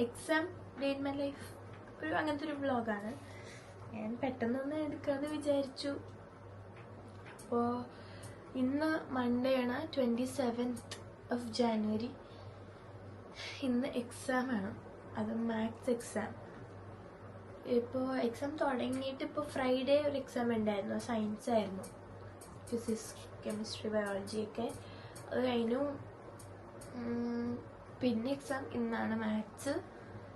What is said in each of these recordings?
Exam day in my life അങ്ങനത്തെ ഒരു വ്ളോഗാണ്. ഞാൻ പെട്ടെന്നൊന്ന് എടുക്കാമെന്ന് വിചാരിച്ചു. അപ്പോൾ ഇന്ന് മൺഡേ ആണ്, 27th of January. ഇന്ന് എക്സാമാണ്, അത് മാത്സ് എക്സാം. ഇപ്പോൾ എക്സാം തുടങ്ങിയിട്ട് ഇപ്പോൾ ഫ്രൈഡേ ഒരു എക്സാം ഉണ്ടായിരുന്നു, സയൻസ് ആയിരുന്നു, ഫിസിക്സ്, കെമിസ്ട്രി, ബയോളജി ഒക്കെ. അത് കഴിഞ്ഞു. പിന്നെ എക്സാം ഇന്നാണ് മാത്സ്.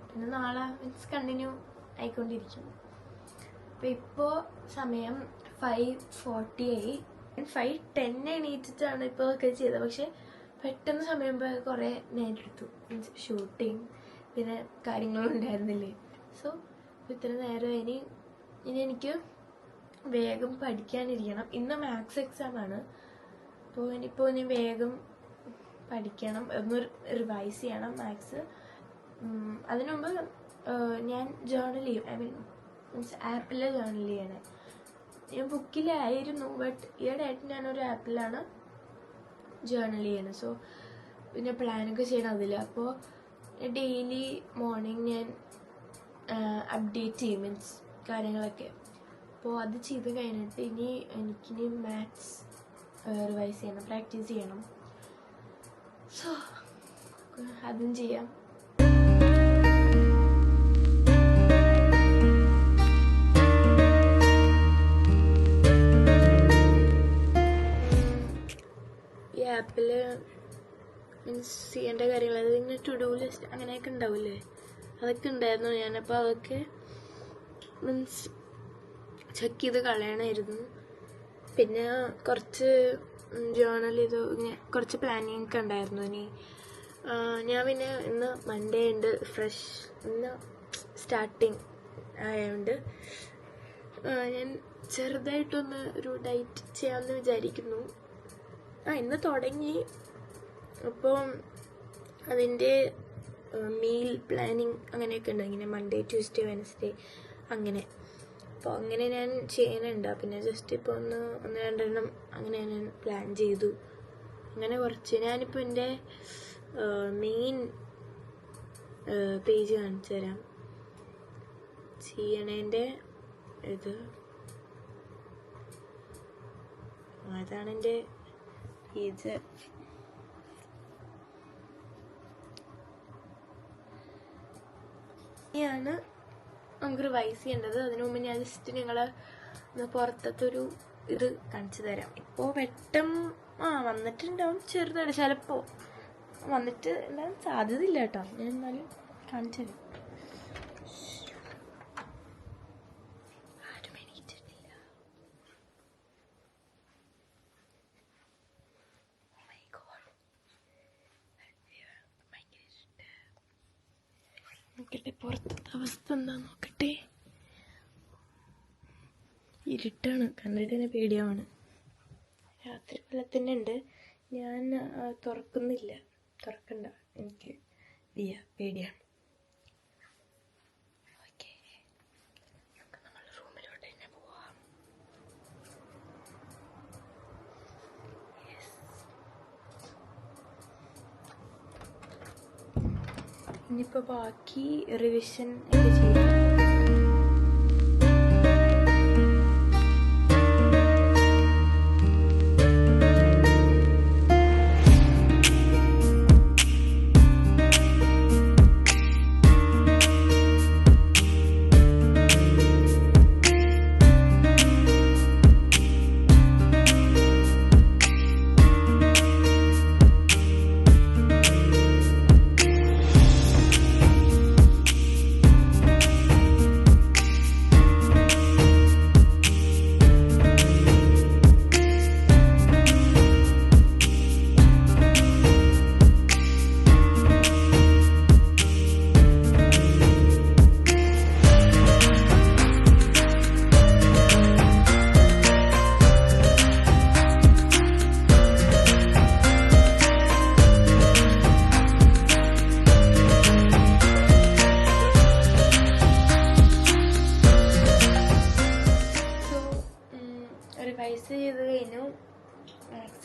പിന്നെ നാളെ മീൻസ് കണ്ടിന്യൂ ആയിക്കൊണ്ടിരിക്കും. അപ്പോൾ ഇപ്പോൾ സമയം 5:40 ആയി. 5:10 എണീറ്റിട്ടാണ് ഇപ്പോൾ ഒക്കെ ചെയ്തത്. പക്ഷെ പെട്ടെന്ന് സമയം പോയി കുറേ നേരം എടുത്തു. മീൻസ് ഷൂട്ടിങ് പിന്നെ കാര്യങ്ങളും ഉണ്ടായിരുന്നില്ലേ. സോ ഇത്ര നേരം ഇനി എനിക്ക് വേഗം പഠിക്കാനിരിക്കണം. ഇന്ന് മാത്സ് എക്സാമാണ്. അപ്പോൾ ഇനി വേഗം പഠിക്കണം, ഒന്ന് റിവൈസ് ചെയ്യണം മാത്സ്. അതിനു മുമ്പ് ഞാൻ ജേർണൽ ചെയ്യും. മീൻസ് ആപ്പിൽ ജേർണൽ ചെയ്യണേ. ഞാൻ ബുക്കിലായിരുന്നു, ബട്ട് ഈയിടെയായിട്ട് ഞാനൊരു ആപ്പിലാണ് ജേർണൽ ചെയ്യണത്. സോ പിന്നെ പ്ലാനൊക്കെ ചെയ്യണം അതിൽ. അപ്പോൾ ഡെയിലി മോർണിംഗ് ഞാൻ അപ്ഡേറ്റ് ചെയ്യും, മീൻസ് കാര്യങ്ങളൊക്കെ. അപ്പോൾ അത് ചെയ്ത് കഴിഞ്ഞിട്ട് എനിക്കിനി മാത്സ് റിവൈസ് ചെയ്യണം, പ്രാക്ടീസ് ചെയ്യണം. സോ അതും ചെയ്യാം. ഈ ആപ്പിൽ മീൻസ് ചെയ്യേണ്ട കാര്യങ്ങൾ, അതിങ്ങനെ ടു ഡു ലിസ്റ്റ് അങ്ങനെയൊക്കെ ഉണ്ടാവില്ലേ, അതൊക്കെ ഉണ്ടായിരുന്നു. ഞാനപ്പോൾ അതൊക്കെ മീൻസ് ചെക്ക് ചെയ്ത് കളയണമായിരുന്നു. പിന്നെ കുറച്ച് ജേർണൽ ചെയ്തു, ഇങ്ങനെ കുറച്ച് പ്ലാനിങ് ഒക്കെ ഉണ്ടായിരുന്നു. ഞാൻ പിന്നെ ഇന്ന് മൺഡേ ഉണ്ട്, ഫ്രഷ്, ഇന്ന് സ്റ്റാർട്ടിങ് ആയതുകൊണ്ട് ഞാൻ ചെറുതായിട്ടൊന്ന് ഒരു ഡയറ്റ് ചെയ്യാമെന്ന് വിചാരിക്കുന്നു. ഇന്ന് തുടങ്ങി. അപ്പോൾ അതിൻ്റെ മീൽ പ്ലാനിങ് അങ്ങനെയൊക്കെ ഉണ്ട്, ഇങ്ങനെ മൺഡേ, ട്യൂസ്ഡേ, വെനസ്ഡേ അങ്ങനെ. അപ്പോൾ അങ്ങനെ ഞാൻ ചെയ്യാനുണ്ട്. പിന്നെ ജസ്റ്റ് ഇപ്പോൾ ഒന്ന് രണ്ടെണ്ണം അങ്ങനെ ഞാൻ പ്ലാൻ ചെയ്തു. അങ്ങനെ കുറച്ച് ഞാനിപ്പോൾ എൻ്റെ മെയിൻ പേജ് കാണിച്ചു തരാം. ചെയ്യണേൻ്റെ ഇത് അതാണ് എൻ്റെ പേജ്. ാണ് നമുക്ക് റിവൈസ് ചെയ്യേണ്ടത്. അതിനു മുമ്പ് ഞാൻ ജസ്റ്റ് നിങ്ങളെ പുറത്തൊരു ഇത് കാണിച്ചു തരാം. ഇപ്പോൾ വെട്ടം വന്നിട്ടുണ്ടാവും ചെറുതായിട്ട്, ചിലപ്പോൾ വന്നിട്ട് ഉണ്ടാകാൻ സാധ്യതയില്ല കേട്ടോ. ഞാൻ എന്നാലും കാണിച്ചു തരാം. ആരും എണീറ്റിട്ടില്ല. നോക്കട്ടെ പുറത്തത്തെ അവസ്ഥ എന്താ നോക്കട്ടെ. ഇരുട്ടാണ്, കണ്ടിട്ട് തന്നെ പേടിയാവാണ്. രാത്രി പോലെ തന്നെ ഉണ്ട്. ഞാൻ തുറക്കണ്ട, എനിക്ക് പേടിയാണ്. ഓക്കെ, നമുക്ക് നമ്മുടെ റൂമിലോട്ട് തന്നെ പോവാം. ഇനിയിപ്പോൾ ബാക്കി റിവിഷൻ ഒക്കെ ചെയ്യാം.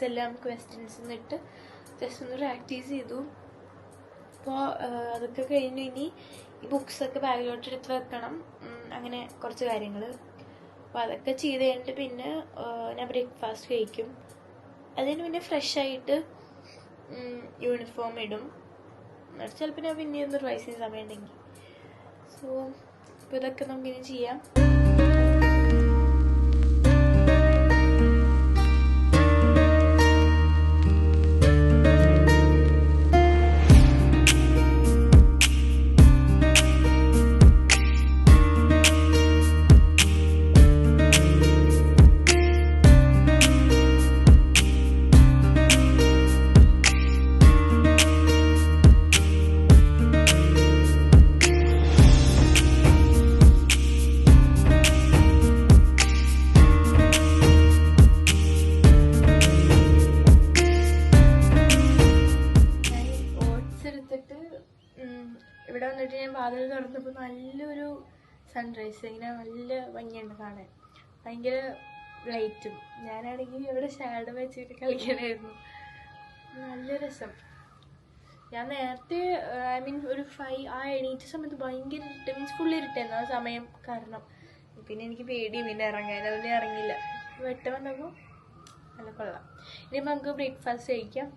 എല്ലാം ക്വസ്റ്റ്യൻസ് എന്നിട്ട് ജസ്റ്റ് ഒന്ന് പ്രാക്ടീസ് ചെയ്തു. അപ്പോൾ അതൊക്കെ കഴിഞ്ഞു. ഇനി ഈ ബുക്സൊക്കെ ബാഗിലോട്ട് എടുത്ത് വെക്കണം, അങ്ങനെ കുറച്ച് കാര്യങ്ങൾ. അപ്പോൾ അതൊക്കെ ചെയ്ത് കഴിഞ്ഞിട്ട് പിന്നെ ഞാൻ ബ്രേക്ക്ഫാസ്റ്റ് കഴിക്കും. അതിന് പിന്നെ ഫ്രഷ് ആയിട്ട് യൂണിഫോം ഇടും. എന്നിട്ട് ചിലപ്പോൾ ഞാൻ പിന്നെ ഒന്ന് റിവൈസ് ചെയ്യുന്ന സമയം ഉണ്ടെങ്കിൽ. സോ അപ്പോൾ ഇതൊക്കെ നമുക്കിനി ചെയ്യാം. ഇവിടെ വന്നിട്ട് ഞാൻ വാതിൽ തുറന്നപ്പോൾ നല്ലൊരു സൺറൈസ്, ഇങ്ങനെ നല്ല ഭംഗിയുണ്ട് കാണാൻ, ഭയങ്കര ലൈറ്റും. ഞാനാണെങ്കിൽ ഇവിടെ ഷാഡോ വെച്ചിട്ട് കളിക്കണമായിരുന്നു, നല്ല രസം. ഞാൻ നേരത്തെ ഒരു 5 എണീറ്റ സമയത്ത് ഭയങ്കര ഇരുട്ട്, മീൻസ് ഫുൾ ഇരുട്ടായിരുന്നു ആ സമയം കാരണം. പിന്നെ എനിക്ക് പേടിയും പിന്നെ ഇറങ്ങാൻ, അതുകൊണ്ട് ഇറങ്ങില്ല. വെട്ട വന്നപ്പോൾ നല്ല കൊള്ളാം. ഇനിയിപ്പോൾ നമുക്ക് ബ്രേക്ക്ഫാസ്റ്റ് കഴിക്കാം.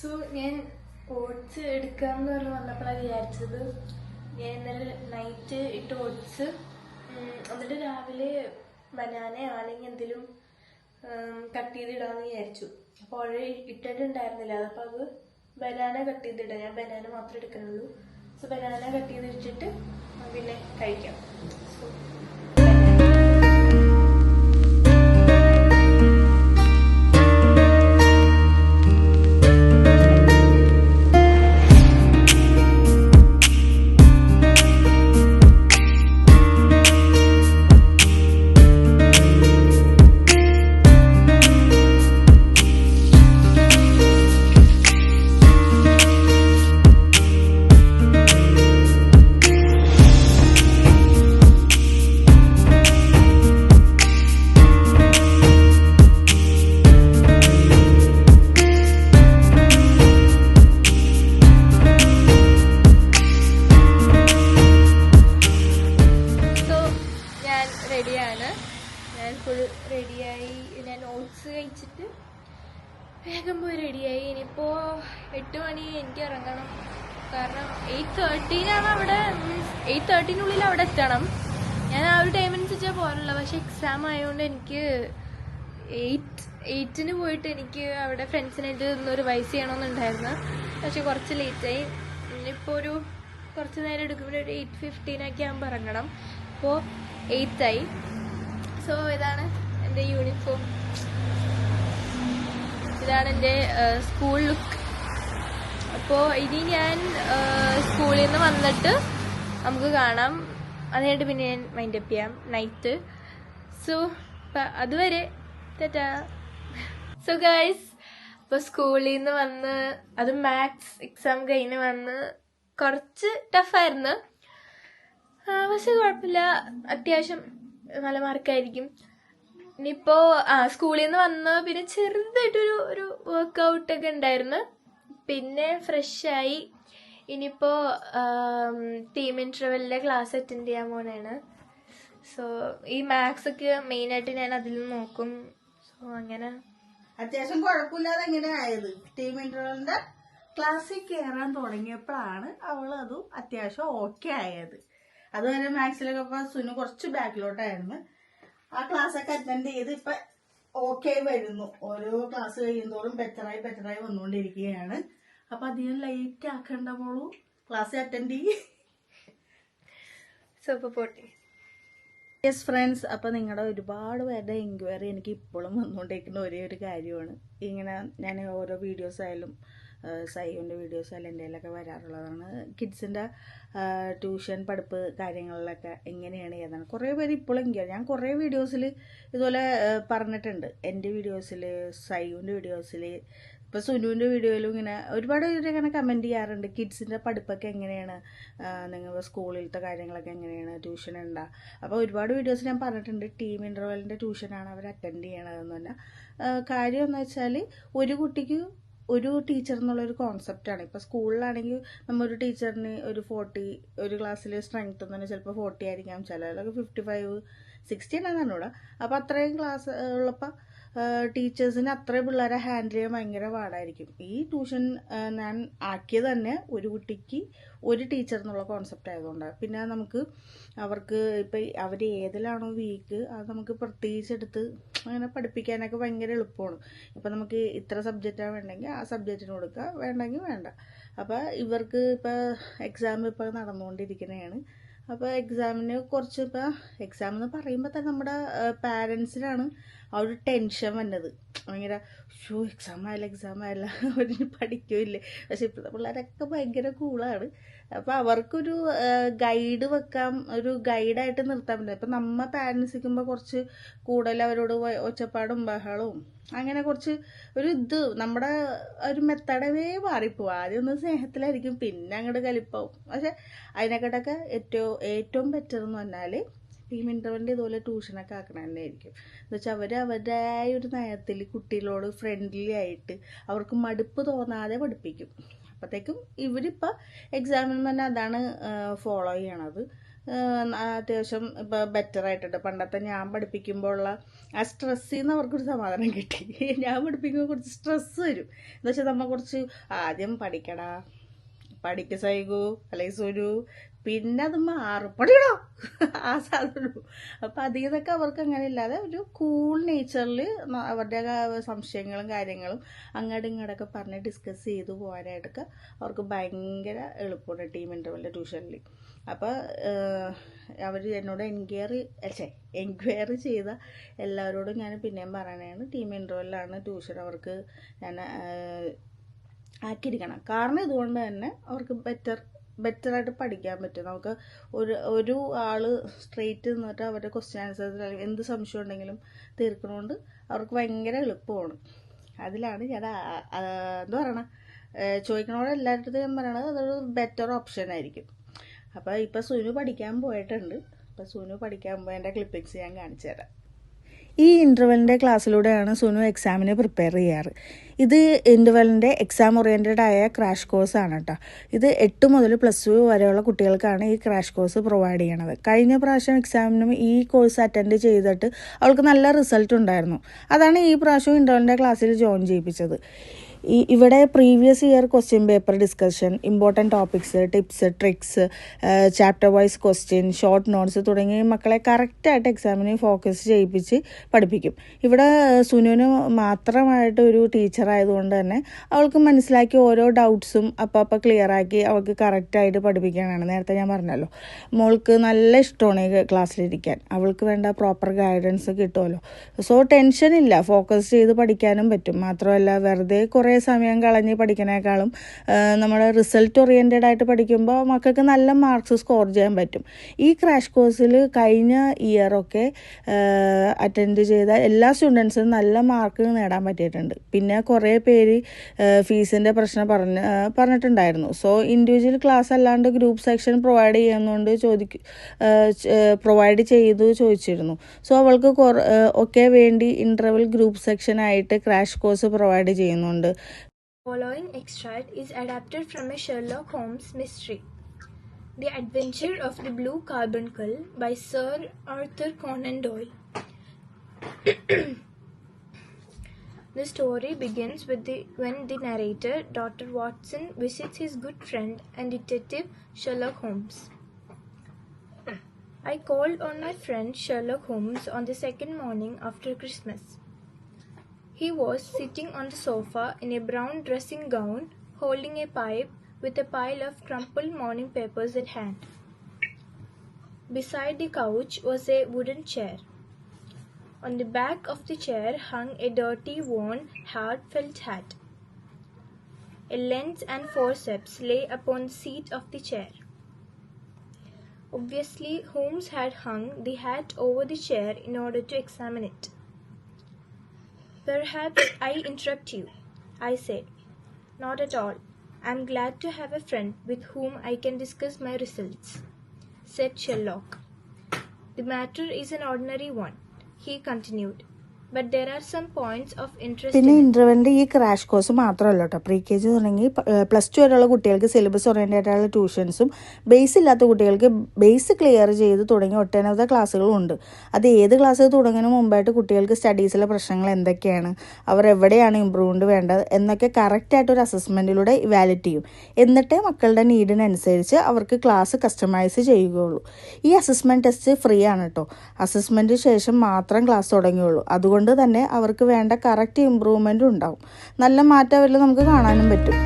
സോ ഞാൻ ഓട്സ് എടുക്കാമെന്ന് പറഞ്ഞ് വന്നപ്പോഴാണ് വിചാരിച്ചത്. ഞാൻ ഇന്നലെ നൈറ്റ് ഇട്ട് ഓട്സ്, എന്നിട്ട് രാവിലെ ബനാന അല്ലെങ്കിൽ എന്തെങ്കിലും കട്ട് ചെയ്തിടാമെന്ന് വിചാരിച്ചു. അപ്പോൾ ഓൾറെഡി ഇട്ടിട്ടുണ്ടായിരുന്നില്ല, അതപ്പോൾ അത് ബനാന കട്ട് ചെയ്തിടാം. ഞാൻ ബനാന മാത്രമേ എടുക്കുന്നുള്ളൂ. സോ ബനാന കട്ട് ചെയ്തിട്ടിട്ട് പിന്നെ കഴിക്കാം. സോ റെഡിയായി. ഞാൻ ഓട്സ് കഴിച്ചിട്ട് വേഗം പോയി റെഡിയായി. ഇനിയിപ്പോൾ 8 മണി എനിക്ക് ഇറങ്ങണം, കാരണം 8:13 അവിടെ, മീൻസ് 8:30 അവിടെ എത്തണം. ഞാൻ ആ ഒരു ടൈമനുസരിച്ചാണ് പോകാനുള്ളത്. പക്ഷെ എക്സാം ആയതുകൊണ്ട് എനിക്ക് 8 പോയിട്ട് എനിക്ക് അവിടെ ഫ്രണ്ട്സിനായിട്ട് ഒന്ന് റിവൈസ് ചെയ്യണമെന്നുണ്ടായിരുന്നു. പക്ഷെ കുറച്ച് ലേറ്റായി. ഇനിയിപ്പോൾ ഒരു കുറച്ച് നേരം എടുക്കുമ്പോൾ ഒരു 8:15 ആകുമ്പോൾ ഇറങ്ങണം. അപ്പോൾ 8 ആയി. സോ ഇതാണ് എൻ്റെ യൂണിഫോം, ഇതാണ് എൻ്റെ സ്കൂൾ ലുക്ക്. അപ്പോൾ ഇനി ഞാൻ സ്കൂളിൽ നിന്ന് വന്നിട്ട് നമുക്ക് കാണാം. അതിനായിട്ട് പിന്നെ ഞാൻ മൈൻഡ് അപ്പ് ചെയ്യാം നൈറ്റ്. സോ അതുവരെ ടാറ്റാ. സോ ഗൈസ്, അപ്പോൾ സ്കൂളിൽ നിന്ന് വന്ന്, അത് മാത്സ് എക്സാം കഴിഞ്ഞ് വന്ന് കുറച്ച് ടഫായിരുന്നു. പക്ഷെ കുഴപ്പമില്ല, അത്യാവശ്യം നല്ല മാർക്കായിരിക്കും. ഇനിയിപ്പോൾ സ്കൂളിൽ നിന്ന് വന്ന് പിന്നെ ചെറുതായിട്ടൊരു വർക്കൗട്ടൊക്കെ ഉണ്ടായിരുന്നു. പിന്നെ ഫ്രഷായി. ഇനിയിപ്പോൾ ടീം ഇൻ്റർവെല്ലിൻ്റെ ക്ലാസ് അറ്റൻഡ് ചെയ്യാൻ പോകണതാണ്. സോ ഈ മാത്സ് ഒക്കെ മെയിനായിട്ട് ഞാൻ അതിൽ നോക്കും. സോ അങ്ങനെ അത്യാവശ്യം കുഴപ്പമില്ലാതെ എങ്ങനെ ആയത്. ടീം ഇൻ്റർവെല്ലിൻ്റെ ക്ലാസ്സിൽ കയറാൻ തുടങ്ങിയപ്പോഴാണ് അവളതും അത്യാവശ്യം ഓക്കെ ആയത്. അതുവരെ മാത്സിലൊക്കെ ഇപ്പോൾ സുനു കുറച്ച് ബാക്കിലോട്ടായിരുന്നു. ആ ക്ലാസ്സൊക്കെ അറ്റൻഡ് ചെയ്ത് ഇപ്പം ഓക്കെ വരുന്നു. ഓരോ ക്ലാസ് കഴിയുന്നതോറും ബെറ്ററായി വന്നുകൊണ്ടിരിക്കുകയാണ്. അപ്പം അധികം ലൈറ്റ് ആക്കേണ്ട പോളൂ, ക്ലാസ് അറ്റൻഡ് ചെയ്യും. യെസ് ഫ്രണ്ട്സ്, അപ്പം നിങ്ങളുടെ ഒരുപാട് പേരുടെ എൻക്വയറി എനിക്ക് ഇപ്പോഴും വന്നുകൊണ്ടിരിക്കുന്ന ഒരേ ഒരു കാര്യമാണ്. ഇങ്ങനെ ഞാൻ ഓരോ വീഡിയോസ് ആയാലും സൈൻ്റെ വീഡിയോസ് ആയാലും എൻ്റെ കയ്യിലൊക്കെ വരാറുള്ളതാണ്. കിഡ്സിൻ്റെ ട്യൂഷൻ പഠിപ്പ് കാര്യങ്ങളിലൊക്കെ എങ്ങനെയാണ് ഏതാണ്. കുറേ പേര് ഇപ്പോഴും എൻക്വയറി, ഞാൻ കുറേ വീഡിയോസിൽ ഇതുപോലെ പറഞ്ഞിട്ടുണ്ട്. എൻ്റെ വീഡിയോസിൽ, സൈൻ്റെ വീഡിയോസിൽ, ഇപ്പോൾ സുനുവിൻ്റെ വീഡിയോയിലും ഇങ്ങനെ ഒരുപാട് പേര് ഇങ്ങനെ കമൻറ്റ് ചെയ്യാറുണ്ട്. കിഡ്സിൻ്റെ പഠിപ്പൊക്കെ എങ്ങനെയാണ്, നിങ്ങൾ സ്കൂളിലത്തെ കാര്യങ്ങളൊക്കെ എങ്ങനെയാണ്, ട്യൂഷൻ ഉണ്ടോ. അപ്പോൾ ഒരുപാട് വീഡിയോസ് ഞാൻ പറഞ്ഞിട്ടുണ്ട്. ടീം ഇൻ്റർവെല്ലിൻ്റെ ട്യൂഷനാണ് അവർ അറ്റൻഡ് ചെയ്യണതെന്ന് പറഞ്ഞാൽ. കാര്യം എന്ന് വെച്ചാൽ ഒരു കുട്ടിക്ക് ഒരു ടീച്ചർ എന്നുള്ളൊരു കോൺസെപ്റ്റാണ്. ഇപ്പോൾ സ്കൂളിലാണെങ്കിൽ നമ്മൊരു ടീച്ചറിന് ഒരു 40, ഒരു ക്ലാസ്സിൽ സ്ട്രെങ്ത് എന്ന് പറഞ്ഞാൽ ചിലപ്പോൾ 40 ആയിരിക്കാം, ചിലതൊക്കെ 55, 60 ഉണ്ടെന്നാണ് ഇവിടെ. അപ്പോൾ അത്രയും ക്ലാസ് ഉള്ളപ്പോൾ ടീച്ചേഴ്സിന് അത്രയും പിള്ളേരെ ഹാൻഡിൽ ചെയ്യാൻ ഭയങ്കര പാടായിരിക്കും. ഈ ട്യൂഷൻ ഞാൻ ആക്കിയത് തന്നെ ഒരു കുട്ടിക്ക് ഒരു ടീച്ചർ എന്നുള്ള കോൺസെപ്റ്റ് ആയതുകൊണ്ടാണ്. പിന്നെ നമുക്ക് അവർക്ക് ഇപ്പം അവർ ഏതിലാണോ വീക്ക് അത് നമുക്ക് പ്രത്യേകിച്ചെടുത്ത് അങ്ങനെ പഠിപ്പിക്കാനൊക്കെ ഭയങ്കര എളുപ്പമാണ്. ഇപ്പം നമുക്ക് ഇത്ര സബ്ജക്റ്റാണ് വേണ്ടെങ്കിൽ ആ സബ്ജക്റ്റിന് കൊടുക്കുക, വേണ്ടെങ്കിൽ വേണ്ട. അപ്പോൾ ഇവർക്ക് ഇപ്പോൾ എക്സാം ഇപ്പോൾ നടന്നുകൊണ്ടിരിക്കുന്നതാണ്. അപ്പോൾ എക്സാമിന് കുറച്ച് ഇപ്പോൾ എക്സാം എന്ന് പറയുമ്പോൾ തന്നെ നമ്മുടെ പാരൻസിനാണ് ആ ഒരു ടെൻഷൻ വന്നത്. ഭയങ്കര എക്സാം ആയാലും അവരിന് പഠിക്കില്ലേ. പക്ഷെ ഇപ്പോഴത്തെ പിള്ളേരൊക്കെ ഭയങ്കര കൂളാണ്. അപ്പോൾ അവർക്കൊരു ഗൈഡ് വെക്കാം, ഒരു ഗൈഡായിട്ട് നിർത്താൻ പറ്റില്ല. ഇപ്പം നമ്മ പാരൻസ് നിൽക്കുമ്പോൾ കുറച്ച് കൂടുതൽ അവരോട് ഒച്ചപ്പാടും ബഹളവും അങ്ങനെ കുറച്ച് ഒരു നമ്മുടെ ഒരു മെത്തഡവേ മാറിപ്പോവും. ആദ്യം ഒന്ന് സ്നേഹത്തിലായിരിക്കും, പിന്നെ അങ്ങോട്ട് കലിപ്പാവും. പക്ഷെ അതിനെക്കാട്ടൊക്കെ ഏറ്റവും ബെറ്റർ എന്ന് പറഞ്ഞാൽ ടീം ഇൻ്റർവെല്ലിൻ്റെ ഇതുപോലെ ട്യൂഷനൊക്കെ ആക്കണ തന്നെ ആയിരിക്കും. എന്ന് വെച്ചാൽ അവർ അവരുടേതായ ഒരു നയത്തിൽ കുട്ടികളോട് ഫ്രണ്ട്ലി ആയിട്ട് അവർക്ക് മടുപ്പ് തോന്നാതെ പഠിപ്പിക്കും. അപ്പോഴത്തേക്കും ഇവരിപ്പോൾ എക്സാമിന് തന്നെ അതാണ് ഫോളോ ചെയ്യണത്. അത്യാവശ്യം ഇപ്പോൾ ബെറ്റർ ആയിട്ടുണ്ട്. പണ്ടത്തെ ഞാൻ പഠിപ്പിക്കുമ്പോൾ ഉള്ള ആ സ്ട്രെസ്സിൽ നിന്ന് അവർക്കൊരു സമാധാനം കിട്ടി. ഞാൻ പഠിപ്പിക്കുമ്പോൾ കുറച്ച് സ്ട്രെസ്സ് വരും. എന്ന് വെച്ചാൽ നമ്മൾ കുറച്ച് ആദ്യം പഠിക്ക സൈകു അല്ലെങ്കിൽ സുരു, പിന്നെ അത് മാറും, പഠിക്കണോ ആ സാധനം. അപ്പം അധികമൊക്കെ അവർക്ക് അങ്ങനെ ഇല്ലാതെ ഒരു കൂൾ നേച്ചറിൽ അവരുടെ സംശയങ്ങളും കാര്യങ്ങളും അങ്ങോട്ടും ഇങ്ങോട്ടൊക്കെ പറഞ്ഞ് ഡിസ്കസ് ചെയ്ത് പോകാനായിട്ടൊക്കെ അവർക്ക് ഭയങ്കര എളുപ്പമാണ് ടീം ഇൻ്റർവെല്ലിൻ്റെ ട്യൂഷനിൽ. അപ്പോൾ അവർ എന്നോട് എൻക്വയറി ചെയ്ത എല്ലാവരോടും ഞാൻ പിന്നെയും പറയണതാണ്, ടീം ഇൻ്റർവെല്ലാണ് ട്യൂഷൻ അവർക്ക് ഞാൻ ആക്കിയിരിക്കണം. കാരണം ഇതുകൊണ്ട് തന്നെ അവർക്ക് ബെറ്ററായിട്ട് പഠിക്കാൻ പറ്റും. നമുക്ക് ഒരു ആൾ സ്ട്രെയിറ്റ് നിന്നിട്ട് അവരുടെ ക്വസ്റ്റ്യൻ ആൻസേഴ്സ് അല്ലെങ്കിൽ എന്ത് സംശയം ഉണ്ടെങ്കിലും തീർക്കണോണ്ട് അവർക്ക് ഭയങ്കര എളുപ്പമാണ്. അതിലാണ് ഞാൻ എന്താ പറയണ ചോദിക്കണോടെ എല്ലാവരുടെ ഞാൻ പറയണത് അതൊരു ബെറ്റർ ഓപ്ഷൻ ആയിരിക്കും. അപ്പോൾ ഇപ്പോൾ സുനു പഠിക്കാൻ പോയിട്ടുണ്ട്. അപ്പോൾ സുനു പഠിക്കാൻ പോയതിൻ്റെ ക്ലിപ്പിങ്സ് ഞാൻ കാണിച്ചു തരാം. ഈ ഇൻ്റർവെല്ലിൻ്റെ ക്ലാസ്സിലൂടെയാണ് സുനു എക്സാമിന് പ്രിപ്പയർ ചെയ്യാറ്. ഇത് ഇൻ്റർവെല്ലിൻ്റെ എക്സാം ഓറിയൻറ്റഡ് ആയ ക്രാഷ് കോഴ്സാണ് കേട്ടോ. ഇത് 8 മുതൽ +2 വരെയുള്ള കുട്ടികൾക്കാണ് ഈ ക്രാഷ് കോഴ്സ് പ്രൊവൈഡ് ചെയ്യണത്. കഴിഞ്ഞ പ്രാവശ്യം എക്സാമിനും ഈ കോഴ്സ് അറ്റൻഡ് ചെയ്തിട്ട് അവൾക്ക് നല്ല റിസൾട്ട് ഉണ്ടായിരുന്നു. അതാണ് ഈ പ്രാവശ്യം ഇൻ്റർവെല്ലിൻ്റെ ക്ലാസ്സിൽ ജോയിൻ ചെയ്യിപ്പിച്ചത്. ഇവിടെ previous year question paper discussion, important topics, tips, tricks, chapter wise question, short notes തുടങ്ങി മക്കളെ കറക്റ്റായിട്ട് എക്സാമിന് ഫോക്കസ് ചെയ്യിപ്പിച്ച് പഠിപ്പിക്കും. ഇവിടെ സുനുവിന് മാത്രമായിട്ട് ഒരു ടീച്ചർ ആയതുകൊണ്ട് തന്നെ അവൾക്ക് മനസ്സിലാക്കി ഓരോ ഡൗട്ട്സും അപ്പം ക്ലിയറാക്കി അവൾക്ക് കറക്റ്റായിട്ട് പഠിപ്പിക്കാനാണ്. നേരത്തെ ഞാൻ പറഞ്ഞല്ലോ, മോൾക്ക് നല്ല ഇഷ്ടമാണ് ഈ ക്ലാസ്സിലിരിക്കാൻ. അവൾക്ക് വേണ്ട പ്രോപ്പർ ഗൈഡൻസ് കിട്ടുമല്ലോ. സോ ടെൻഷനില്ല, ഫോക്കസ് ചെയ്ത് പഠിക്കാനും പറ്റും. മാത്രമല്ല വെറുതെ കുറേ സമയം കളഞ്ഞ് പഠിക്കുന്നതിനേക്കാളും നമ്മൾ റിസൾട്ട് ഓറിയൻറ്റഡ് ആയിട്ട് പഠിക്കുമ്പോൾ മക്കൾക്ക് നല്ല മാർക്സ് സ്കോർ ചെയ്യാൻ പറ്റും. ഈ ക്രാഷ് കോഴ്സിൽ കഴിഞ്ഞ ഇയറൊക്കെ അറ്റൻഡ് ചെയ്ത എല്ലാ സ്റ്റുഡൻസിനും നല്ല മാർക്ക് നേടാൻ പറ്റിയിട്ടുണ്ട്. പിന്നെ കുറേ പേര് ഫീസിൻ്റെ പ്രശ്നം പറഞ്ഞിട്ടുണ്ടായിരുന്നു. സോ ഇൻഡിവിജ്വൽ ക്ലാസ് അല്ലാണ്ട് ഗ്രൂപ്പ് സെക്ഷൻ പ്രൊവൈഡ് ചെയ്യുന്നതുകൊണ്ട് പ്രൊവൈഡ് ചെയ്തു ചോദിച്ചിരുന്നു. സോ അവൾക്ക് ഒക്കെ വേണ്ടി ഇൻ്റർവെൽ ഗ്രൂപ്പ് സെക്ഷനായിട്ട് ക്രാഷ് കോഴ്സ് പ്രൊവൈഡ് ചെയ്യുന്നുണ്ട്. Following extract is adapted from a Sherlock Holmes mystery, The Adventure of the Blue Carbuncle by Sir Arthur Conan Doyle. The story begins when the narrator, Dr. Watson, visits his good friend and detective Sherlock Holmes. I called on my friend Sherlock Holmes on the second morning after Christmas. He was sitting on the sofa in a brown dressing gown, holding a pipe with a pile of crumpled morning papers at hand. Beside the couch was a wooden chair. On the back of the chair hung a dirty, worn, hard felt hat. A lens and forceps lay upon the seat of the chair. Obviously, Holmes had hung the hat over the chair in order to examine it. "Perhaps I interrupt you," I said. "Not at all. I'm glad to have a friend with whom I can discuss my results," said Sherlock. "The matter is an ordinary one," he continued. but there are some points of interest പിന്നെ in it. ഇന്റർവെല്ലിന്റെ ഈ crash course മാത്രമല്ല കേട്ടോ, pre K G തുടങ്ങി +2 വരെയുള്ള കുട്ടികൾക്ക് syllabus oriented ആയിട്ടുള്ള ട്യൂഷൻസും base ഇല്ലാത്ത കുട്ടികൾക്ക് ബേസ് ക്ലിയർ ചെയ്ത് തുടങ്ങി ഒട്ടനവധി ക്ലാസ്സുകളും ഉണ്ട്. അത് ഏത് ക്ലാസ് തുടങ്ങുന്നതിന് മുമ്പായിട്ട് കുട്ടികൾക്ക് സ്റ്റഡീസിലെ പ്രശ്നങ്ങൾ എന്തൊക്കെയാണ്, അവർ എവിടെയാണ് ഇമ്പ്രൂവ്മെന്റ് വേണ്ടത് എന്നൊക്കെ കറക്റ്റായിട്ട് ഒരു അസസ്മെന്റിലൂടെ ഇവാലുവേറ്റ് ചെയ്യും. എന്നിട്ടേ മക്കളുടെ നീഡിനനുസരിച്ച് അവർക്ക് ക്ലാസ് കസ്റ്റമൈസ് ചെയ്യുകയുള്ളൂ. ഈ അസസ്മെന്റ് ടെസ്റ്റ് ഫ്രീ ആണ് കേട്ടോ. അസസ്മെന്റ് ശേഷം മാത്രം ക്ലാസ് തുടങ്ങുകയുള്ളൂ. അതുകൊണ്ട് തന്നെ അവർക്ക് വേണ്ട കറക്റ്റ് ഇമ്പ്രൂവ്മെൻറ്റും ഉണ്ടാവും. നല്ല മാറ്റം അവരിൽ നമുക്ക് കാണാനും പറ്റും.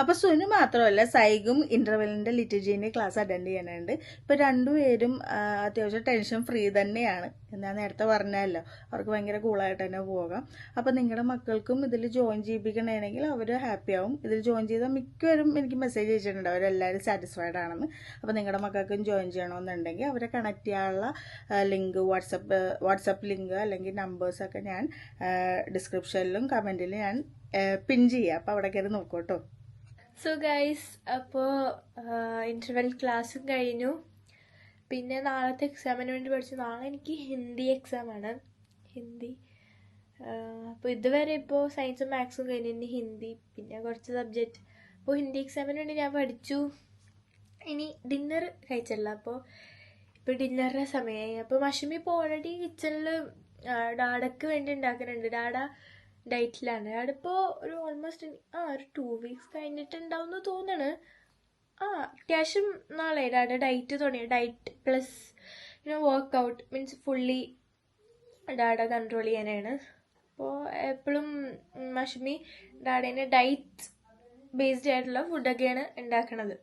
അപ്പോൾ സുനു മാത്രമല്ല സൈഗും ഇന്റർവെല്ലിന്റെ ലിറ്റർജീന്റെ ക്ലാസ് അറ്റൻഡ് ചെയ്യാനുണ്ട്. ഇപ്പൊ രണ്ടുപേരും അത്യാവശ്യം ടെൻഷൻ ഫ്രീ തന്നെയാണ്. ഞാൻ നേരത്തെ പറഞ്ഞല്ലോ, അവർക്ക് ഭയങ്കര കൂളായിട്ട് തന്നെ പോകാം. അപ്പൊ നിങ്ങളുടെ മക്കൾക്കും ഇതിൽ ജോയിൻ ചെയ്യിപ്പിക്കണമെങ്കിൽ അവർ ഹാപ്പി ആവും. ഇതിൽ ജോയിൻ ചെയ്താൽ മിക്കവരും എനിക്ക് മെസ്സേജ് അയച്ചിട്ടുണ്ട് അവരെല്ലാവരും സാറ്റിസ്ഫൈഡ് ആണെന്ന്. അപ്പോൾ നിങ്ങളുടെ മക്കൾക്കും ജോയിൻ ചെയ്യണമെന്നുണ്ടെങ്കിൽ അവരെ കണക്ട് ചെയ്യാനുള്ള ലിങ്ക്, വാട്സപ്പ് ലിങ്ക് അല്ലെങ്കിൽ നമ്പേഴ്സൊക്കെ ഞാൻ ഡിസ്ക്രിപ്ഷനിലും കമന്റിലും ഞാൻ പിൻ ചെയ്യാം. അപ്പോൾ അവിടെ കയറി നോക്കൂ. സോ ഗൈസ്, അപ്പോൾ ഇൻ്റർവെൽ ക്ലാസ്സും കഴിഞ്ഞു. പിന്നെ നാളത്തെ എക്സാമിന് വേണ്ടി പഠിച്ചു. നാളെ എനിക്ക് ഹിന്ദി എക്സാമാണ്. അപ്പോൾ ഇതുവരെ ഇപ്പോൾ സയൻസും മാത്സും കഴിഞ്ഞു. ഇനി ഹിന്ദി, പിന്നെ കുറച്ച് സബ്ജക്റ്റ്. അപ്പോൾ ഹിന്ദി എക്സാമിന് വേണ്ടി ഞാൻ പഠിച്ചു. ഇനി ഡിന്നർ കഴിച്ചില്ല. അപ്പോൾ ഇപ്പോൾ ഡിന്നറിൻ്റെ സമയമായി. അപ്പോൾ മഷമി ഇപ്പോൾ ഓൾറെഡി കിച്ചണിൽ ഡാഡക്ക് വേണ്ടി ഉണ്ടാക്കുന്നുണ്ട്. ഡാഡ ഡയറ്റിലാണ്. ഡാഡിപ്പോൾ ഒരു ഓൾമോസ്റ്റ് ഒരു 2 വീക്സ് കഴിഞ്ഞിട്ടുണ്ടാവുമെന്ന് തോന്നണ്. അത്യാവശ്യം നാളെ ഡാഡ ഡയറ്റ് തുടങ്ങി. Diet plus workout means fully ഡാഡ കൺട്രോൾ ചെയ്യാനാണ്. അപ്പോൾ എപ്പോഴും മഷമി ഡാഡേനെ ഡയറ്റ് ബേസ്ഡ് ആയിട്ടുള്ള ഫുഡൊക്കെയാണ് ഉണ്ടാക്കണത്.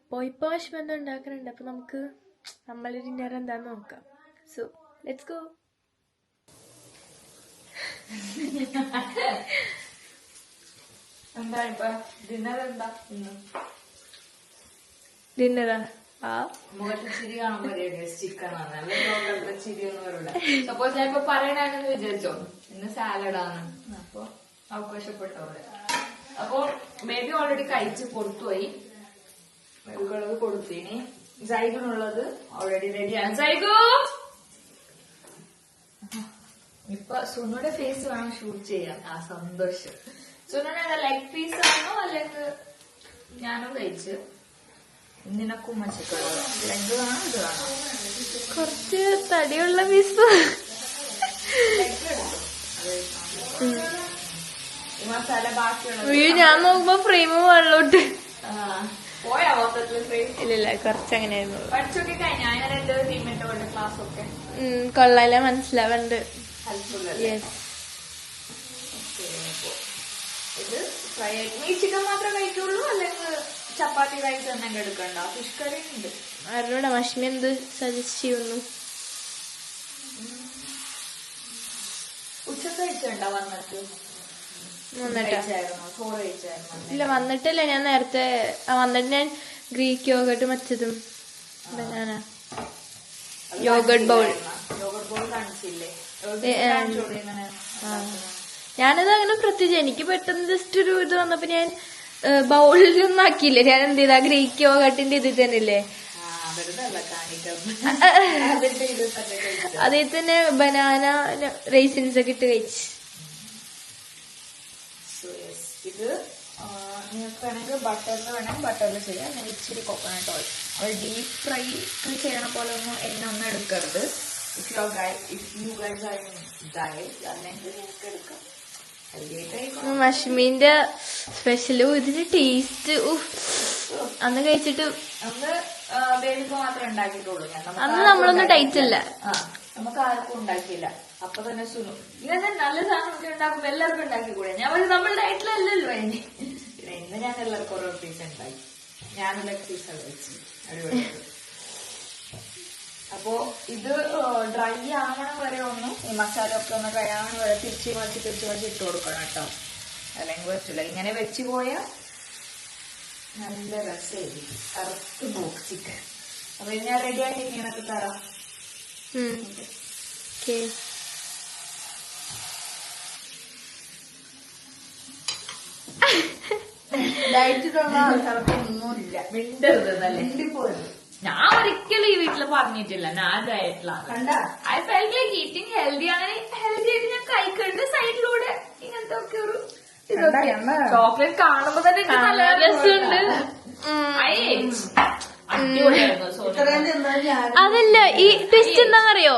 അപ്പോൾ ഇപ്പോൾ മഷമി എന്തോ ഉണ്ടാക്കുന്നുണ്ട്. അപ്പോൾ നമുക്ക് നമ്മൾ ഡിന്നർ എന്താണെന്ന് നോക്കാം. So let's go. എന്താ ഇപ്പൊ ഡിന്നർ? എന്താ ഡിന്നറാ? മുഖത്തെ ചിരി കാണുമ്പോ ചിക്കനാണ്. നല്ല ചിരി ഒന്നും വരില്ല. സപ്പോസ് ഞാൻ ഇപ്പൊ പറയണെന്ന് വിചാരിച്ചോ, ഇന്ന് സാലഡാണ്. അപ്പൊ അവകാശപ്പെട്ടവിടെ. അപ്പൊ ബേബി ഓൾറെഡി കഴിച്ച് പുറത്തുപോയി. ബേബിക്കുള്ളത് കൊടുത്തു. ഇനി സൈഗിനുള്ളത് ഓൾറെഡി റെഡിയാണ്. സൈഗു ഇപ്പൊ സുനുടെ ഫേസ് വേണം ഷൂട്ട് ചെയ്യാൻ. ആ സന്തോഷം. സുനുടെ ലെഗ് പീസ് ആണോ അല്ലെങ്കിൽ ഞാനും കഴിച്ച് നിനക്കും മച്ചിക്കുള്ളത് ലെഗ് വേണോ ഇത് വേണോ? കുറച്ച് തടിയുള്ള പീസ്. മസാല ബാക്കിയുള്ള ഞാൻ നോക്കുമ്പോ ഫ്രെയിം വെള്ളോട്ട് പോയാ മൊത്തത്തില് ഫ്രെയിം. ഇല്ല, കുറച്ചങ്ങനെയായിരുന്നു. പഠിച്ചൊക്കെ കഴിഞ്ഞാ അങ്ങനെ എന്റെ ടീമിന്റെ ക്ലാസ് ഒക്കെ കൊള്ളാല, മനസ്സിലാവുന്നുണ്ട്. ഹെൽപ്ഫുൾ. യെസ്. ഇത് ഫ്രൈ ആയിട്ട് ചിക്കൻ മാത്രമേ കഴിക്കുള്ളൂ അല്ലെങ്കിൽ ചപ്പാത്തി റൈസ് തന്നെ എടുക്കണ്ട? ഫിഷ് കറി ഉണ്ട്. ആരോടാ മഷ്മി എന്ത് സജസ്റ്റ് ചെയ്യുന്നു? ഉച്ചക്ക് കഴിച്ചിട്ടുണ്ടോ? വന്നിട്ട് ചോറ് കഴിച്ചായിരുന്നു? ഇല്ല, വന്നിട്ടല്ലേ. ഞാൻ നേരത്തെ വന്നിട്ട് ഞാൻ ഗ്രീക്ക് യോഗട്ട് മറ്റതും ബനാന യോഗട്ട് ബൗൾ കാണിച്ചില്ലേ? ഞാനത് അങ്ങനെ പ്രത്യേകിച്ച് എനിക്ക് പെട്ടെന്ന് ജസ്റ്റ് ഒരു ഇത് വന്നപ്പോ ഞാൻ ബൗളിലൊന്നും ആക്കിയില്ലേ. ഞാൻ എന്ത് ചെയ്താ ഗ്രീക്ക് യോഗട്ടിന്റെ ഇതിൽ തന്നെ ഇല്ലേ അതിൽ തന്നെ ബനാന റൈസിൻസ് ഒക്കെ ഇട്ട് കഴിച്ച്. ഇത് നിങ്ങൾക്ക് വേണമെങ്കിൽ ബട്ടറിൽ വേണമെങ്കിൽ ബട്ടറിൽ ചെയ്യാം. ഞാൻ ഇച്ചിരി കോക്കനട്ട് ഓയിൽ, അത് ഡീപ് ഫ്രൈ ചെയ്യണ പോലെ ഒന്നും എണ്ണ ഒന്നും എടുക്കരുത്. If you guys are in diet അല്ലെങ്കിൽ നിങ്ങൾക്ക് എടുക്കാം. മഷ്മീന്റെ സ്പെഷ്യലും ഇതിന്റെ ടേസ്റ്റ് അന്ന് കഴിച്ചിട്ട് അന്ന് ബേബിക്ക് മാത്രമേ ഉണ്ടാക്കിയിട്ടുള്ളൂ. അന്ന് നമ്മളൊന്നും ഡയറ്റ് അല്ല, നമുക്ക് ആർക്കും ഉണ്ടാക്കിയില്ല. അപ്പൊ തന്നെ സുനു ഇങ്ങനെ നല്ല സാധനമൊക്കെ ഉണ്ടാക്കുമ്പോ എല്ലാവർക്കും ഉണ്ടാക്കിക്കൂടെ. ഞാൻ പറഞ്ഞു നമ്മൾ ഡയറ്റിലല്ലല്ലോ ഇനി. ഇന്ന് ഞാൻ എല്ലാവർക്കും ഓരോ പീസ് ഉണ്ടാക്കി. ഞാനും ലെഗ് പീസ് കഴിച്ചു, അടിപൊളിയായിട്ട്. അപ്പോ ഇത് ഡ്രൈ ആവണം വരെ ഒന്ന് ഈ മസാല ഒക്കെ ഒന്ന് ഡ്രൈ ആവണം വരെ തിരിച്ച് മറിച്ച് ഇട്ട് കൊടുക്കണം കേട്ടോ, അല്ലെങ്കിൽ പറ്റില്ല. ഇങ്ങനെ വെച്ച് പോയാൽ നല്ല രസമായിരിക്കും. കറുത്ത് പോക്ക് ചിക്കൻ. അപ്പൊ ഇത് ഞാൻ റെഡി ആക്കി ഇങ്ങനൊക്കെ തരാം. ഡയറ്റിലുള്ള ആൾക്കാർക്ക് ഒന്നുമില്ല, മിണ്ടരുത് മിണ്ടിപ്പോയത്. ഞാൻ ഒരിക്കലും ഈ വീട്ടില് പറഞ്ഞിട്ടില്ല ഞാൻ ഡയറ്റിലാണ്. I felt like eating healthy. അങ്ങനെ ഹെൽത്തി ആയിട്ട് ഞാൻ കഴിക്കുന്നുണ്ട്. സൈഡിലൂടെ ഇങ്ങനത്തെ ഒക്കെ ഒരു ചോക്ലേറ്റ് കാണുമ്പോ തന്നെ എനിക്ക് നല്ല രസമുണ്ട്. അതല്ല ഈ ട്വിസ്റ്റ് എന്താണെന്നറിയോ,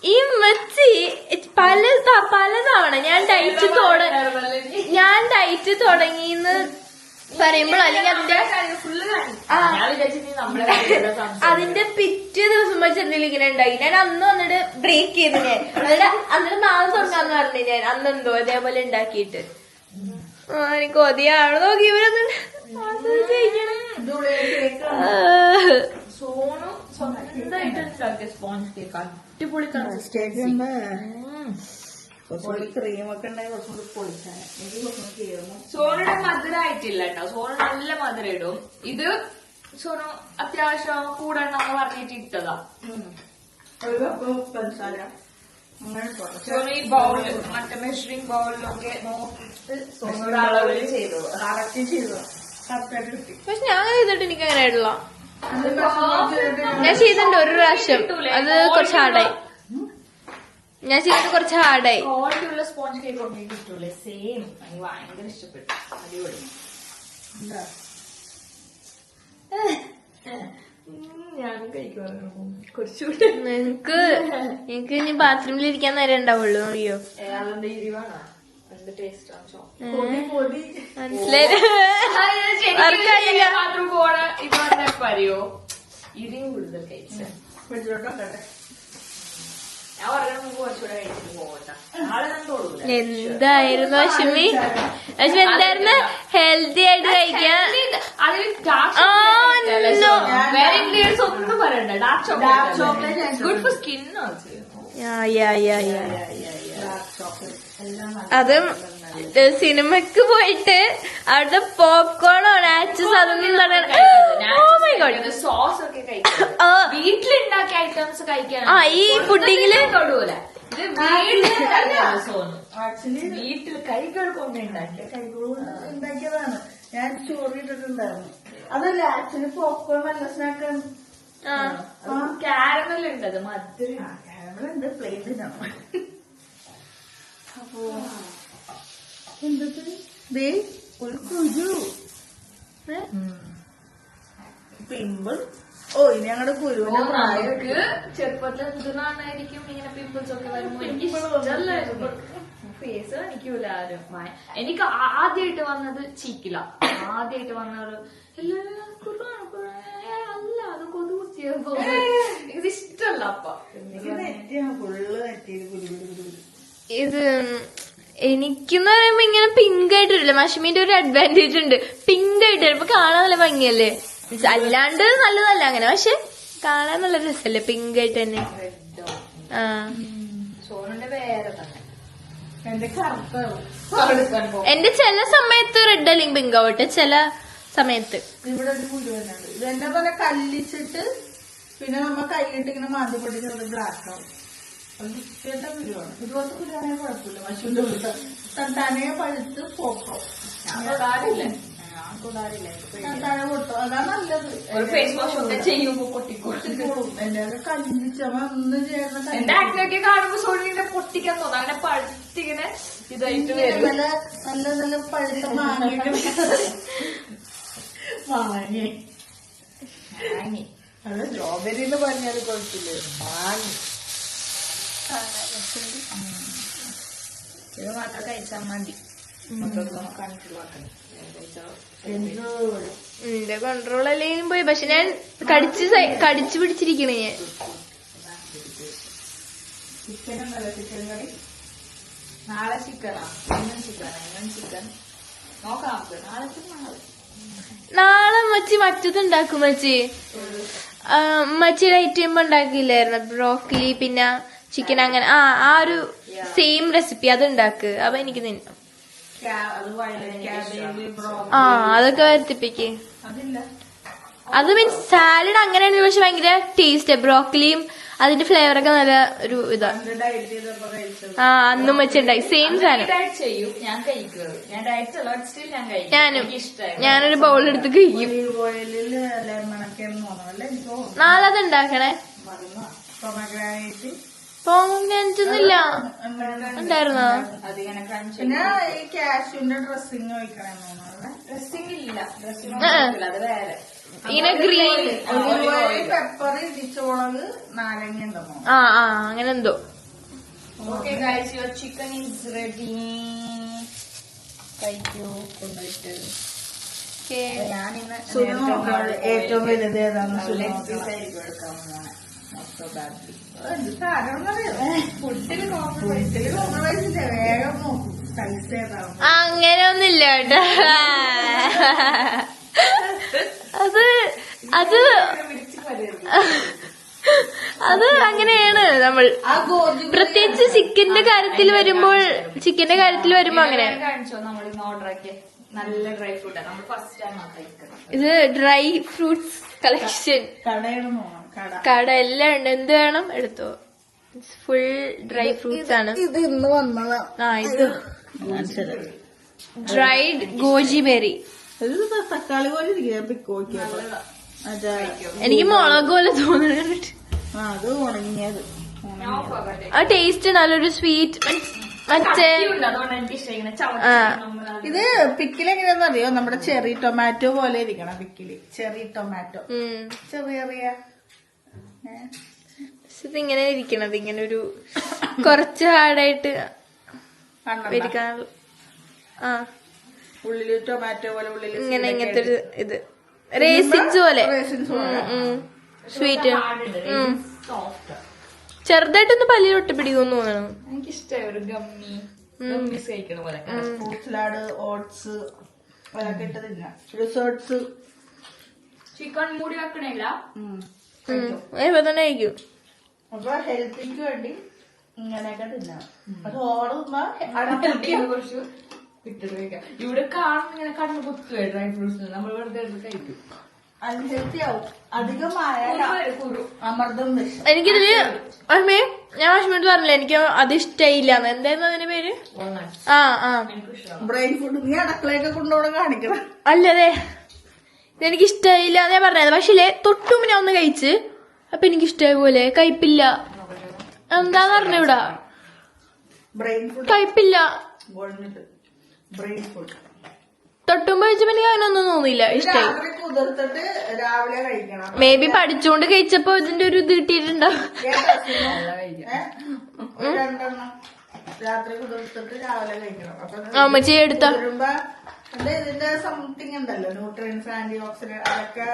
ഈ മെച്ചി പല തവണ ഞാൻ ഡയറ്റ് തുടങ്ങിന്ന് പറയുമ്പോൾ അല്ലെങ്കിൽ അതിന്റെ പിറ്റേ ദിവസം വെച്ച് എന്തെങ്കിലും ഇങ്ങനെ ഉണ്ടായി. ഞാൻ അന്ന് വന്നിട്ട് ബ്രേക്ക് ചെയ്ത് ഞാൻ എന്നിട്ട് നാളെ തുടങ്ങാന്ന് പറഞ്ഞു. ഞാൻ അന്നെന്തോ അതേപോലെ ഉണ്ടാക്കിയിട്ട് എനിക്ക് കൊതിയാണ്. നോക്കി ഇവരൊന്നും അടിപൊളി സോനയുടെ മധുരമായിട്ടില്ല കേട്ടോ. സോന നല്ല മധുരം ഇടും. ഇത് സോന അത്യാവശ്യം കൂടണമെന്ന് പറഞ്ഞിട്ട് ഇട്ടതാ. സോന ഈ ബൗളിൽ മറ്റേ മെഷറിംഗ് ബൗളിലൊക്കെ നോക്കിയിട്ട് സോനയുടെ അളവിൽ ചെയ്തു. പക്ഷെ ഞാൻ ചെയ്തിട്ട് എനിക്ക് അങ്ങനെ ആയിട്ടുള്ള ഞാൻ ചെയ്തിട്ടുണ്ട് ഒരു പ്രാവശ്യം. അത് കുറച്ച് ഹാർഡായി. ഞാൻ ചെയ്തിട്ട് കുറച്ച് ഹാർഡായി. ക്വാളിറ്റിയുള്ള സ്പോഞ്ച് കേക്ക് ഒക്കെ കിട്ടൂലേ, സെയിം. എനിക്ക് ഭയങ്കര ഇഷ്ടപ്പെട്ടു. അടിപൊളി. ഞാനും കഴിക്കുമായിരുന്നു കുറച്ചുകൂടെ. എനിക്ക് ഇനി ബാത്റൂമിൽ ഇരിക്കാൻ നേരം ഉണ്ടാവുള്ളൂ. അറിയോ അതെന്താ എരിവാണോ? എന്ത് ടേസ്റ്റ് ആണ്. മനസ്സിലായില്ല. ബാത്റൂം പോണ ഇപ്പൊ പറയോ ഇരിയും കൂടുതൽ കഴിച്ച. ഞാൻ പറഞ്ഞ കുറച്ചുകൂടെ കഴിച്ചിട്ട് പോകട്ടെ. നാളെ ഞാൻ തോടൂല. എന്തായിരുന്നു അശ്വമി എന്തായിരുന്നു ഹെൽത്തി ആയിട്ട് കഴിക്കാൻ? അതിൽ ഒന്നും പറയണ്ട. Dark chocolate good for skin also. അതും സിനിമക്ക് പോയിട്ട് അവിടുത്തെ പോപ്കോണോ നാച്ചസ് അതൊന്നും സോസ് ഒക്കെ കഴിക്കാം. വീട്ടിലുണ്ടാക്കിയ ഐറ്റംസ് കഴിക്കാൻ ഈ പുഡിങ്ങില് തൊടൂല. ഇത് വീട്ടിൽ കൈകൾ കൊണ്ട് ഉണ്ടാക്കിയതാണ്. ഞാൻ ചോറിട്ടിട്ടുണ്ടായിരുന്നു. അതല്ല ആക്ച്വലി പോപ്കോൺ നല്ല സ്നാക്കാണ്. കാരമൽ ഉണ്ട്. അത് മധുരം കാരമലുണ്ട്, പ്ലെയിൻ തിന്നണം. അപ്പോ എന്തേ ഒരു കുരു പിമ്പിൾ. ഇനി ഞങ്ങളുടെ കുരുവിന്റെ പ്രായക്ക് ചെറുപ്പത്തിൽ എന്തിനാണായിരിക്കും ഇങ്ങനെ പിമ്പിൾസ് ഒക്കെ വരുമ്പോ എനിക്ക് ഇഷ്ടമല്ലായിരുന്നു. ഫേസ് കാണിക്കൂല ആരും. എനിക്ക് ആദ്യമായിട്ട് വന്നത് ചീക്കില. ആദ്യമായിട്ട് വന്നവർ അല്ല അത് കൊതു കുത്തിയത് ഇത് ഇഷ്ടമല്ല. അപ്പൊ ഇത് എനിക്കെന്ന് പറയുമ്പോ ഇങ്ങനെ പിങ്ക് ആയിട്ട് വരില്ല. മഷ്മീന്റെ ഒരു അഡ്വാൻറ്റേജ് ഉണ്ട്, പിങ്ക് ആയിട്ട് വരുമ്പോ കാണാൻ നല്ല ഭംഗിയല്ലേ. അല്ലാണ്ട് നല്ലതല്ല അങ്ങനെ, പക്ഷെ കാണാൻ നല്ല രസല്ലേ പിങ്ക് ആയിട്ട് തന്നെ. സോണിന്റെ വേറെ തന്നെ. എന്റെ ചില സമയത്ത് റെഡ് അല്ലെങ്കിൽ പിങ്ക് ആവട്ടെ, ചില സമയത്ത്. ഇവിടെ ഒരു കുരു തന്നെയുണ്ട്. ഇതെന്നെ പോലെ കല്ലിച്ചിട്ട് പിന്നെ നമ്മ കൈയിട്ട് ഇങ്ങനെ മാന്തി പൊട്ടിച്ചത് ബ്ലാക്ക് ആവും. കുരുവാണ്. ഇതുപോലത്തെ കുരുവാണെങ്കിൽ കുഴപ്പമില്ല. മഷൂന്റെ തട്ടാനെ പഴുത്ത് പോക്കോ. തൊടാറില്ല. താഴെ പൊട്ടും. അതാ നല്ലത്. ഒരു ഫേസ് വാഷ് ഒക്കെ ചെയ്യുമ്പോ പൊട്ടിക്കോളും. എന്റെ കല്ലിച്ചവ ഒന്നും ചെയ്യുന്ന എന്റെ ആക്ടിവൊക്കെ കാണുമ്പോ സോണിനെ പൊട്ടിക്കാൻ തോന്നും. അങ്ങനെ പഴുത്തിങ്ങനെ ഇതായിട്ട് വരും. നല്ല നല്ല നല്ല പഴുത്ത മാങ്ങ വാങ്ങി അത് സ്ട്രോബെറി എന്ന് പറഞ്ഞാൽ കുഴപ്പമില്ല. മാങ്ങി ഇത് മാത്രം കഴിച്ചാൽ മതി. എന്റെ കൺട്രോൾ അല്ലെങ്കിലും പോയി. പക്ഷെ ഞാൻ കടിച്ചു പിടിച്ചിരിക്കണേ ഞാൻ. ചിക്കനല്ല ചിക്കൻ കറി. നാളെ ചിക്കനാ, ഇന്നും ചിക്കൻ നോക്കാം നമുക്ക്. നാളെ മച്ചി മറ്റതുണ്ടാക്കും. മച്ചിയുടെ ഐറ്റം ഉണ്ടാക്കിയില്ലായിരുന്നു, ബ്രോക്കലി പിന്നെ ചിക്കൻ. അങ്ങനെ ആ ഒരു സെയിം റെസിപ്പി അത് ഉണ്ടാക്ക്. അപ്പൊ എനിക്ക് തിന്നാം. അതൊക്കെ വരുത്തിപ്പിക്ക്. അത് മീൻസ് സാലഡ് അങ്ങനെയാണെങ്കിൽ പക്ഷെ ഭയങ്കര ടേസ്റ്റ്. ബ്രോക്കലിയും അതിന്റെ ഫ്ലേവറൊക്കെ നല്ല ഒരു ഇതാ. അന്നും വെച്ചുണ്ടായി സെയിം സാധനം. ഞാനൊരു ബൗൾ എടുത്ത് കഴിക്കും. നാളെ അത് ഉണ്ടാക്കണേ. പോങ്ങൊന്നുമില്ല ഉണ്ടായിരുന്നോ? പിന്നെ ഈ കാഷ്യൂന്റെ ഡ്രസ്സിങ് ഡ്രസ്സിംഗ് ഇല്ല. അത് വേറെ. ഇങ്ങനെ ഗ്രീൻ പെപ്പർ, ഇടിച്ചോളക്, നാരങ്ങ ഉണ്ടോ? അങ്ങനെ എന്തോ. Okay guys, your chicken is ready. കഴിക്കൂ കൊണ്ടുപോയിട്ട്. ഞാനിന്ന് ഏറ്റവും വലുത് ഏതാന്ന് വേഗം നോക്കും സൈസ് ഏതാവും. അങ്ങനെ ഒന്നില്ല കേട്ടോ. അത് അങ്ങനെയാണ് നമ്മൾ. പ്രത്യേകിച്ച് ചിക്കന്റെ കാര്യത്തിൽ വരുമ്പോൾ അങ്ങനെ. നല്ല ഡ്രൈ ഫ്രൂട്ടാണ് നമ്മൾ ഫസ്റ്റ് ടൈം കഴിക്കുന്നത്. ഇത് ഡ്രൈ ഫ്രൂട്ട്സ് കളക്ഷൻ. കട എല്ലാം ഉണ്ട്. എന്ത് വേണം എടുത്തോ. ഫുൾ ഡ്രൈ ഫ്രൂട്ട്സ് ആണ്. ഇത് ഇന്ന് വന്നതാ. ഇത് ഡ്രൈഡ് ഗോജി ബെറി. തക്കാളി പോലെ ഇരിക്കുക. എനിക്ക് മുളക് പോലെ തോന്നുന്നുണ്ട്. അത് ഉണങ്ങിയത്. ആ ടേസ്റ്റ് നല്ലൊരു സ്വീറ്റ്. മറ്റേ ഇത് പിക്കിൽ എങ്ങനെയാന്ന് അറിയോ? നമ്മുടെ ചെറി ടൊമാറ്റോ പോലെ ഇരിക്കണം പിക്കില്. ചെറി ടൊമാറ്റോ ചെറിയ ഇതിങ്ങനെ ഇരിക്കണത് ഇങ്ങനെ ഒരു കുറച്ച് ഹാർഡായിട്ട് ഇരിക്കാനുള്ള. ഉള്ളില് ടൊമാറ്റോ പോലെ ഉള്ളില് ഇങ്ങനത്തെ ഒരു ഇത് റേസിൻസ് പോലെ സ്വീറ്റ്. ചെറുതായിട്ടൊന്ന് പല്ലിൽ ഒട്ടിപ്പിടിക്കുമെന്ന് തോന്നണം. എനിക്കിഷ്ടമായി ഒരു ഗമ്മി കഴിക്കണ പോലെ. ഫ്രൂട്ട് സലാഡ്, ഓട്സ് അതൊക്കെ ഇട്ടതില്ല. റിസോർട്ട്സ്. ചിക്കൻ മൂടി വെക്കണില്ല. ഇപ്പൊ തന്നെ കഴിക്കും. അപ്പൊ ഹെൽത്തിക്ക് വേണ്ടി ഇങ്ങനെയൊക്കെ തിന്നാം. അത് ഓട് കുറച്ച് ഇട്ടിട്ട് കഴിക്കാം. ഇവിടെ കാണുന്ന ഇങ്ങനെ കണ്ണു കുത്തുക ഡ്രൈ ഫ്രൂട്ട്സ് നമ്മൾ വെറുതെ കഴിക്കും. അൺഹെൽത്തി ആവും. അധികമായ അമൃതം വിഷം. എനിക്കിതില് ഞാൻ വിഷമിട്ട് പറഞ്ഞില്ല, എനിക്ക് അത് ഇഷ്ടമായില്ല. എന്തായിരുന്നു അതിന്റെ പേര്? Brain food. നീ അടുക്കളയൊക്കെ കൊണ്ടുപോകണം കാണിക്കണം. അല്ലതെ ഇതെനിക്ക് ഇഷ്ടമായില്ല ഞാൻ പറഞ്ഞത്. പക്ഷേ തൊട്ടുമ്പ് ഞാൻ ഒന്ന് കഴിച്ച് അപ്പൊ എനിക്ക് ഇഷ്ടമായ പോലെ. കയ്പില്ല. എന്താന്ന് പറഞ്ഞൂടാ. ബ്രെയിൻ ഫുഡ് കയ്പില്ല. ബ്രെയിൻ ഫുഡ് തൊട്ടുമ്പോ കഴിച്ചപ്പോ എനിക്ക് അതിനൊന്നും തോന്നിയില്ല. ഇഷ്ടമായി. കുതിർത്തിട്ട് രാവിലെ കഴിക്കണം. മേ ബി പഠിച്ചുകൊണ്ട് കഴിച്ചപ്പോ ഇതിന്റെ ഒരു ഇത് കിട്ടിയിട്ടുണ്ടാവും. രാത്രി കുതിർത്തിട്ട് രാവിലെ കഴിക്കണം. അമ്മച്ചി എടുത്ത ഇതിന്റെ സംതിങ് ഉണ്ടല്ലോ, ന്യൂട്രിയൻസ്, ആന്റി ഓക്സിഡന്റ്, അതൊക്കെ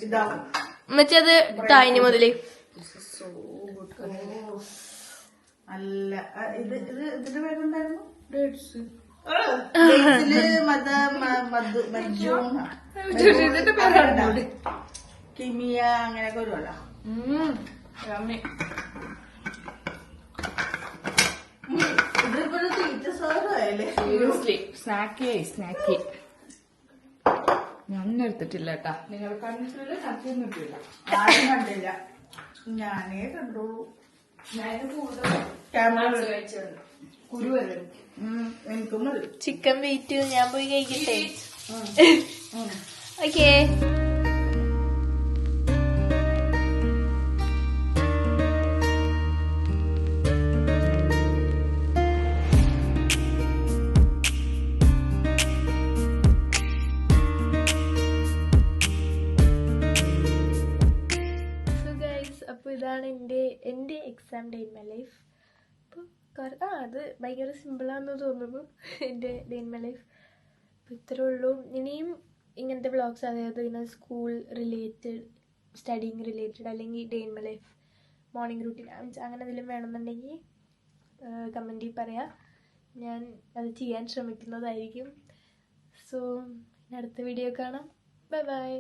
ഇതാവും. അമ്മച്ചി അത് തായിന് മുതലേ അല്ല. ഇതിന്റെ പേരുണ്ടായിരുന്നു കിമിയ അങ്ങനെയൊക്കെ വരുമല്ലോ. ഇതിപ്പോ തീറ്റ സാധനമായല്ലേ. സ്നാക്കി ഞാൻ എടുത്തിട്ടില്ല കേട്ടാ. നിങ്ങൾ കണ്ടിട്ടില്ല? ആരും കണ്ടില്ല, ഞാനേ കണ്ടുള്ളൂ. ഞാൻ കൂടുതൽ ക്യാമറ കഴിച്ചിട്ടുണ്ട്. കുരു വരെ എനിക്ക്. എനിക്കും മതി. ചിക്കൻ വെയിറ്റ് ഞാൻ പോയി കഴിക്കട്ടെ. ഓക്കേ. അപ്പോൾ ഇതാണ് എൻ്റെ exam day in my life. അപ്പോൾ അത് ഭയങ്കര സിമ്പിളാണെന്ന് തോന്നുന്നു എൻ്റെ ഡേ ഇൻ മൈ ലൈഫ്. അപ്പോൾ ഇത്രേ ഉള്ളൂ. ഇനിയും ഇങ്ങനത്തെ വ്ളോഗ്സ്, അതായത് ഇങ്ങനെ സ്കൂൾ റിലേറ്റഡ്, സ്റ്റഡിങ് റിലേറ്റഡ്, അല്ലെങ്കിൽ day in my life, morning routine, അങ്ങനെ എന്തെങ്കിലും വേണമെന്നുണ്ടെങ്കിൽ കമൻറ്റിൽ പറയാം. ഞാൻ അത് ചെയ്യാൻ ശ്രമിക്കുന്നതായിരിക്കും. സോ അടുത്ത വീഡിയോ കാണാം. Bye bye.